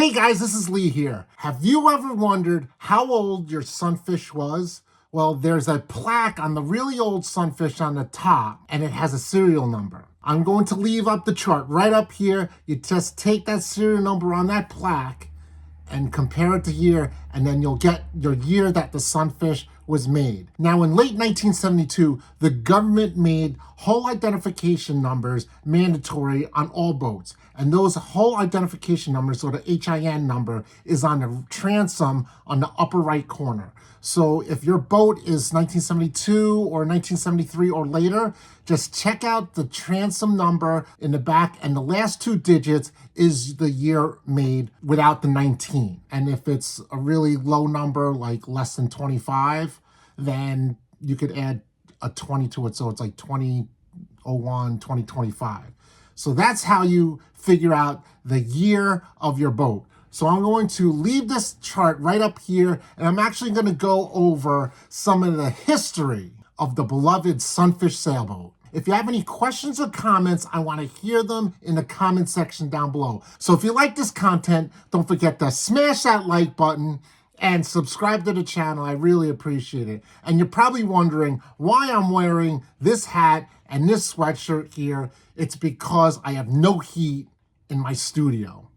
Hey guys, this is Lee here. Have you ever wondered how old your sunfish was? Well, there's a plaque on the really old sunfish on the top, and it has a serial number. I'm going to leave up the chart right up here. You just take that serial number on that plaque and compare it to year, and then you'll get your year that the sunfish was made. Now, in late 1972, the government made hull identification numbers mandatory on all boats. And those hull identification numbers, or the HIN number, is on the transom on the upper right corner. So if your boat is 1972 or 1973 or later, just check out the transom number in the back, and the last two digits is the year made without the 19. And if it's a really low number, like less than 25, then you could add a 20 to it, so it's like 2001, 2025. So that's how you figure out the year of your boat. So I'm going to leave this chart right up here, and I'm actually going to go over some of the history of the beloved Sunfish Sailboat. If you have any questions or comments, I want to hear them in the comment section down below. So if you like this content, don't forget to smash that like button and subscribe to the channel. I really appreciate it. And you're probably wondering why I'm wearing this hat and this sweatshirt here. It's because I have no heat in my studio,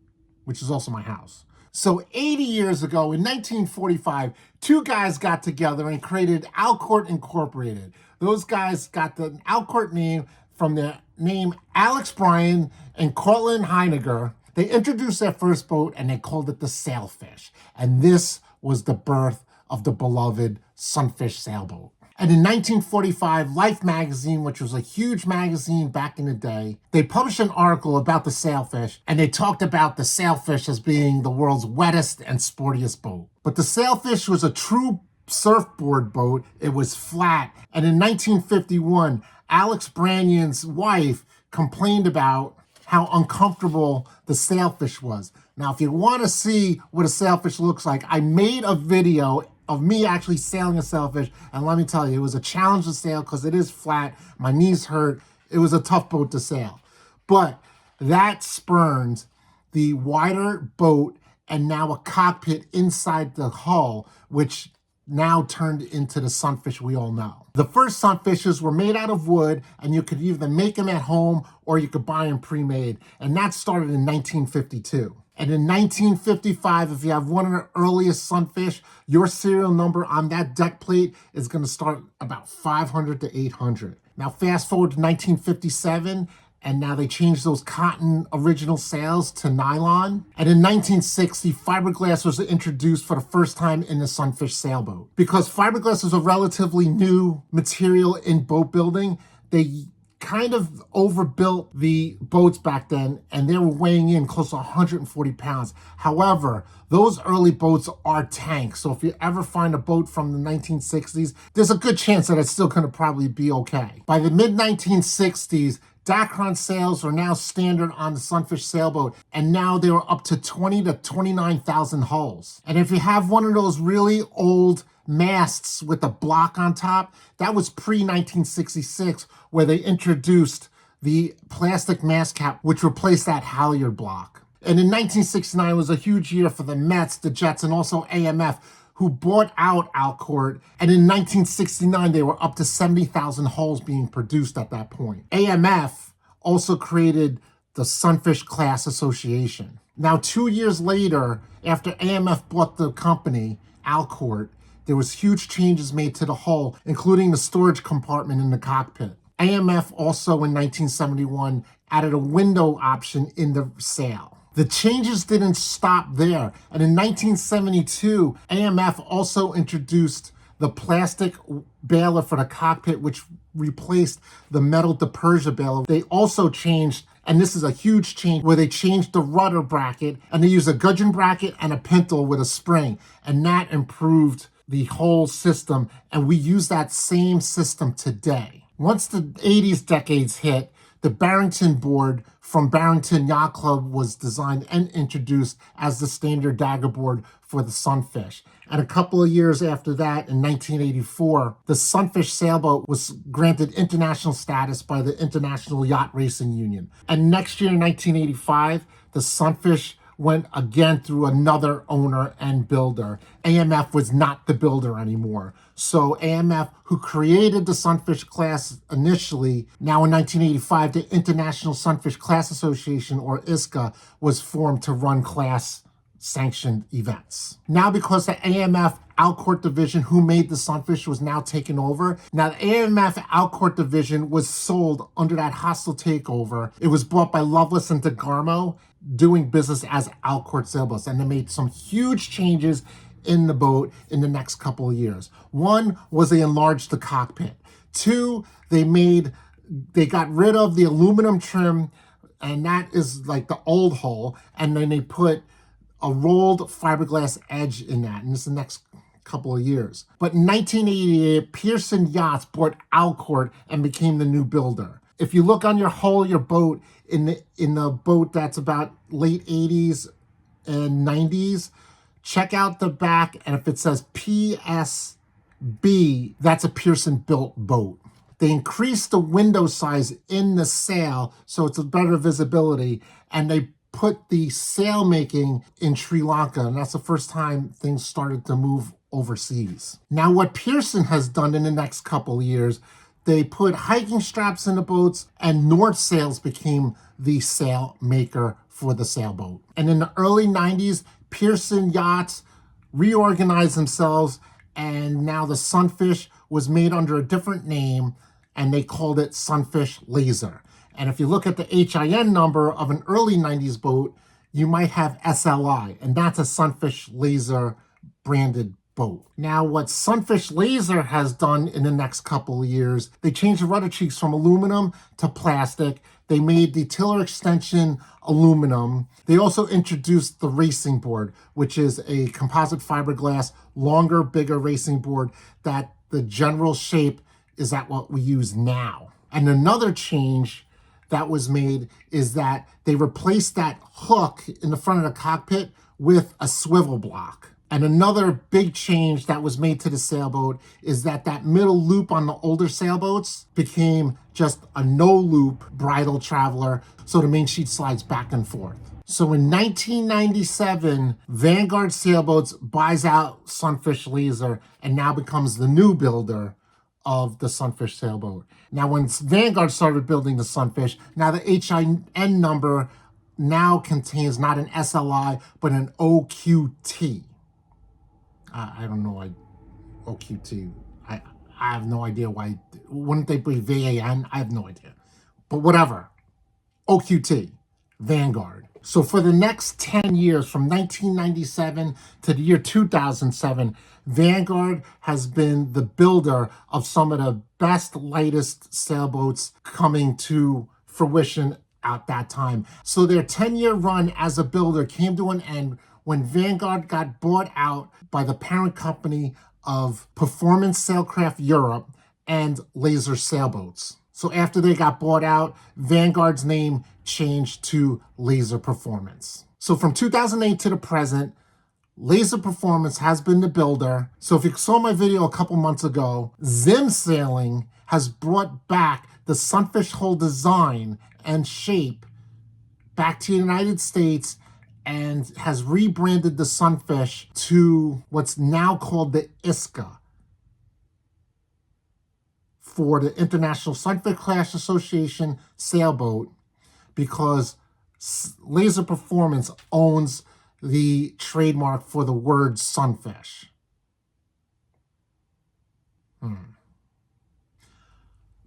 which is also my house. So 80 years ago, in 1945, two guys got together and created Alcourt Incorporated. Those guys got the Alcourt name from their name Alex Bryan and Cortland Heiniger. They introduced their first boat and they called it the Sailfish. And this was the birth of the beloved Sunfish Sailboat. And in 1945, Life magazine, which was a huge magazine back in the day, they published an article about the Sailfish, and they talked about the Sailfish as being the world's wettest and sportiest boat. But the Sailfish was a true surfboard boat. It was flat. And in 1951, Alex Branyan's wife complained about how uncomfortable the Sailfish was. Now, if you want to see what a sailfish looks like, I made a video of me actually sailing a sailfish, and let me tell you, it was a challenge to sail because it is flat. My knees hurt. It was a tough boat to sail. But that spurned the wider boat and now a cockpit inside the hull, which now turned into the Sunfish we all know. The first Sunfishes were made out of wood, and you could either make them at home or you could buy them pre-made. And that started in 1952. And in 1955, if you have one of the earliest Sunfish, your serial number on that deck plate is going to start about 500 to 800. Now fast forward to 1957, and now they changed those cotton original sails to nylon. And in 1960, fiberglass was introduced for the first time in the Sunfish Sailboat. Because fiberglass is a relatively new material in boat building, they kind of overbuilt the boats back then, and they were weighing in close to 140 pounds. However, those early boats are tanks, so if you ever find a boat from the 1960s, there's a good chance that it's still going to probably be okay. By the mid-1960s, Dacron sails are now standard on the Sunfish Sailboat, and now they are up to 20 to 29,000 hulls. And if you have one of those really old masts with a block on top, that was pre-1966, where they introduced the plastic mast cap, which replaced that halyard block. And in 1969 was a huge year for the Mets, the Jets, and also AMF, who bought out Alcourt. And in 1969, they were up to 70,000 hulls being produced at that point. AMF also created the Sunfish Class Association. Now, 2 years later, after AMF bought the company, Alcourt, there was huge changes made to the hull, including the storage compartment in the cockpit. AMF also in 1971 added a window option in the sail. The changes didn't stop there. And in 1972, AMF also introduced the plastic bailer for the cockpit, which replaced the metal DePersia bailer. They also changed, and this is a huge change, where they changed the rudder bracket, and they used a gudgeon bracket and a pintle with a spring. And that improved the whole system, and we use that same system today. Once the 80s decades hit, the Barrington board from Barrington Yacht Club was designed and introduced as the standard dagger board for the Sunfish. And a couple of years after that, in 1984, the Sunfish Sailboat was granted international status by the International Yacht Racing Union. And next year, in 1985, the Sunfish went again through another owner and builder. AMF was not the builder anymore. So AMF, who created the Sunfish class initially, now in 1985, the International Sunfish Class Association, or ISCA, was formed to run class sanctioned events. Now, because the AMF Outcourt division, who made the Sunfish, was now taken over. Now, the AMF Outcourt division was sold under that hostile takeover. It was bought by Loveless and DeGarmo, doing business as Outcourt Sailboats, and they made some huge changes in the boat in the next couple of years. One was they enlarged the cockpit. Two, they got rid of the aluminum trim, and that is like the old hull, and then they put a rolled fiberglass edge in that, and this is the next couple of years. But in 1988, Pearson Yachts bought Outcourt and became the new builder. If you look on your hull of your boat, in the boat that's about late 80s and 90s, check out the back, and if it says PSB, that's a Pearson built boat. They increased the window size in the sail so it's a better visibility, and they put the sail making in Sri Lanka, and that's the first time things started to move overseas. Now, what Pearson has done in the next couple of years, they put hiking straps in the boats, and North Sails became the sail maker for the sailboat. And in the early 90s, Pearson Yachts reorganized themselves, and now the Sunfish was made under a different name, and they called it Sunfish Laser. And if you look at the HIN number of an early 90s boat, you might have SLI, and that's a Sunfish Laser branded boat. Now, what Sunfish Laser has done in the next couple of years, they changed the rudder cheeks from aluminum to plastic. They made the tiller extension aluminum. They also introduced the racing board, which is a composite fiberglass, longer, bigger racing board that the general shape is at what we use now. And another change that was made is that they replaced that hook in the front of the cockpit with a swivel block. And another big change that was made to the sailboat is that that middle loop on the older sailboats became just a no-loop bridle traveler, so the main sheet slides back and forth. So in 1997, Vanguard Sailboats buys out Sunfish Laser and now becomes the new builder of the Sunfish Sailboat. Now, when Vanguard started building the Sunfish, now the HIN number now contains not an SLI, but an OQT. I don't know why OQT. I have no idea why. Wouldn't they be VAN? I have no idea. But whatever. OQT, Vanguard. So for the next 10 years, from 1997 to the year 2007, Vanguard has been the builder of some of the best, lightest sailboats coming to fruition at that time. So their 10-year run as a builder came to an end when Vanguard got bought out by the parent company of Performance Sailcraft Europe and Laser Sailboats. So after they got bought out, Vanguard's name changed to Laser Performance. So from 2008 to the present, Laser Performance has been the builder. So if you saw my video a couple months ago, Zim Sailing has brought back the Sunfish hull design and shape back to the United States and has rebranded the Sunfish to what's now called the ISCA for the International Sunfish Class Association Sailboat, because Laser Performance owns the trademark for the word Sunfish.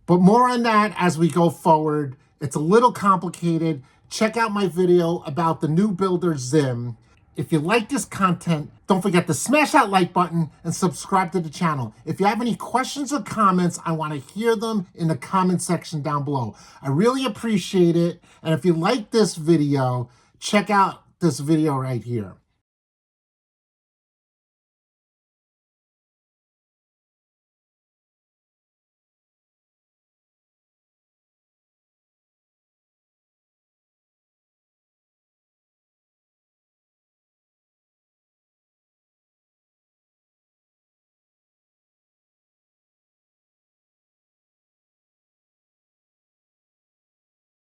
But more on that as we go forward. It's a little complicated. Check out my video about the new builder Zim. If you like this content, don't forget to smash that like button and subscribe to the channel. If you have any questions or comments, I want to hear them in the comment section down below. I really appreciate it. And if you like this video, check out this video right here.